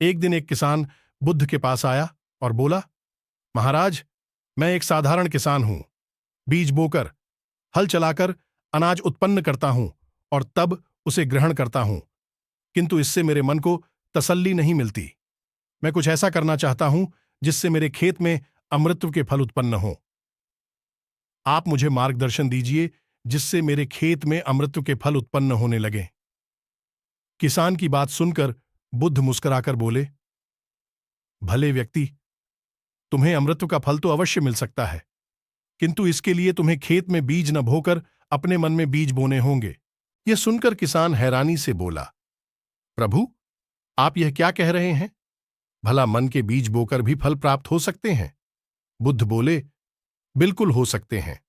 एक दिन एक किसान बुद्ध के पास आया और बोला, महाराज, मैं एक साधारण किसान हूं। बीज बोकर, हल चलाकर अनाज उत्पन्न करता हूं और तब उसे ग्रहण करता हूं, किंतु इससे मेरे मन को तसल्ली नहीं मिलती। मैं कुछ ऐसा करना चाहता हूं जिससे मेरे खेत में अमृत के फल उत्पन्न हों। आप मुझे मार्गदर्शन दीजिए जिससे मेरे खेत में अमृत के फल उत्पन्न होने लगे। किसान की बात सुनकर बुद्ध मुस्कुराकर बोले, भले व्यक्ति, तुम्हें अमृत का फल तो अवश्य मिल सकता है, किंतु इसके लिए तुम्हें खेत में बीज न बोकर अपने मन में बीज बोने होंगे। यह सुनकर किसान हैरानी से बोला, प्रभु, आप यह क्या कह रहे हैं? भला मन के बीज बोकर भी फल प्राप्त हो सकते हैं? बुद्ध बोले, बिल्कुल हो सकते हैं,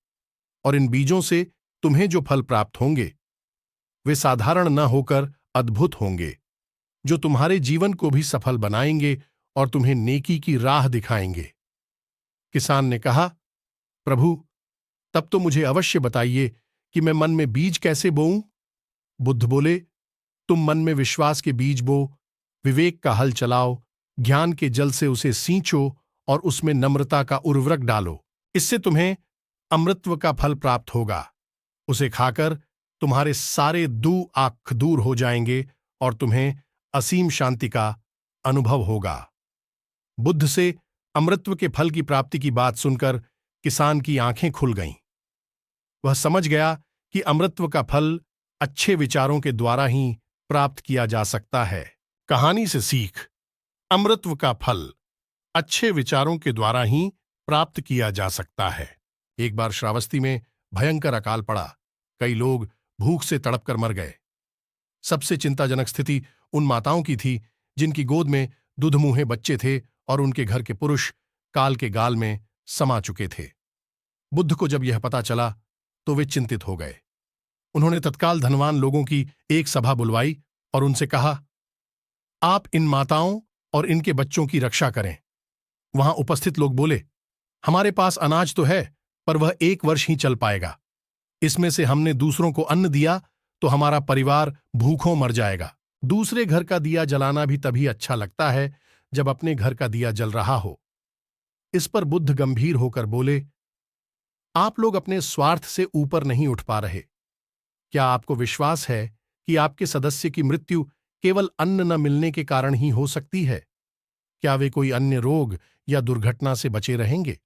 और इन बीजों से तुम्हें जो फल प्राप्त होंगे वे साधारण न होकर अद्भुत होंगे, जो तुम्हारे जीवन को भी सफल बनाएंगे और तुम्हें नेकी की राह दिखाएंगे। किसान ने कहा, प्रभु, तब तो मुझे अवश्य बताइए कि मैं मन में बीज कैसे बोऊं? बुद्ध बोले, तुम मन में विश्वास के बीज बो, विवेक का हल चलाओ, ज्ञान के जल से उसे सींचो और उसमें नम्रता का उर्वरक डालो। इससे तुम्हें अमृतत्व का फल प्राप्त होगा। उसे खाकर तुम्हारे सारे आख दूर हो जाएंगे और तुम्हें असीम शांति का अनुभव होगा। बुद्ध से अमृतत्व के फल की प्राप्ति की बात सुनकर किसान की आंखें खुल गईं। वह समझ गया कि अमृतत्व का फल अच्छे विचारों के द्वारा ही प्राप्त किया जा सकता है। कहानी से सीख, अमृतत्व का फल अच्छे विचारों के द्वारा ही प्राप्त किया जा सकता है। एक बार श्रावस्ती में भयंकर अकाल पड़ा। कई लोग भूख से तड़प कर मर गए। सबसे चिंताजनक स्थिति उन माताओं की थी जिनकी गोद में दुधमुहे बच्चे थे और उनके घर के पुरुष काल के गाल में समा चुके थे। बुद्ध को जब यह पता चला तो वे चिंतित हो गए। उन्होंने तत्काल धनवान लोगों की एक सभा बुलवाई और उनसे कहा, आप इन माताओं और इनके बच्चों की रक्षा करें। वहां उपस्थित लोग बोले, हमारे पास अनाज तो है, पर वह 1 वर्ष ही चल पाएगा। इसमें से हमने दूसरों को अन्न दिया तो हमारा परिवार भूखों मर जाएगा। दूसरे घर का दिया जलाना भी तभी अच्छा लगता है जब अपने घर का दिया जल रहा हो। इस पर बुद्ध गंभीर होकर बोले, आप लोग अपने स्वार्थ से ऊपर नहीं उठ पा रहे। क्या आपको विश्वास है कि आपके सदस्य की मृत्यु केवल अन्न न मिलने के कारण ही हो सकती है? क्या वे कोई अन्य रोग या दुर्घटना से बचे रहेंगे?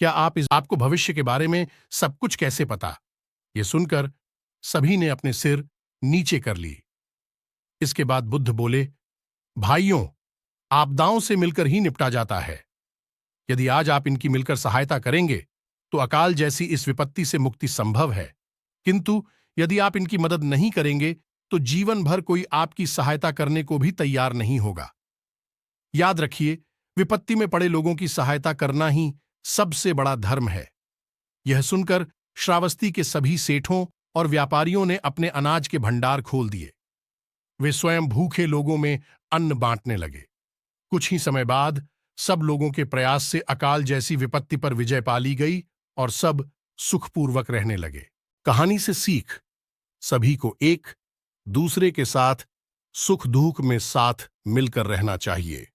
क्या आपको भविष्य के बारे में सब कुछ कैसे पता? यह सुनकर सभी ने अपने सिर नीचे कर ली। इसके बाद बुद्ध बोले, भाइयों, आपदाओं से मिलकर ही निपटा जाता है। यदि आज आप इनकी मिलकर सहायता करेंगे तो अकाल जैसी इस विपत्ति से मुक्ति संभव है, किंतु यदि आप इनकी मदद नहीं करेंगे तो जीवन भर कोई आपकी सहायता करने को भी तैयार नहीं होगा। याद रखिए, विपत्ति में पड़े लोगों की सहायता करना ही सबसे बड़ा धर्म है। यह सुनकर श्रावस्ती के सभी सेठों और व्यापारियों ने अपने अनाज के भंडार खोल दिए। वे स्वयं भूखे लोगों में अन्न बांटने लगे। कुछ ही समय बाद सब लोगों के प्रयास से अकाल जैसी विपत्ति पर विजय पा ली गई और सब सुखपूर्वक रहने लगे। कहानी से सीख, सभी को एक दूसरे के साथ सुख दुख में साथ मिलकर रहना चाहिए।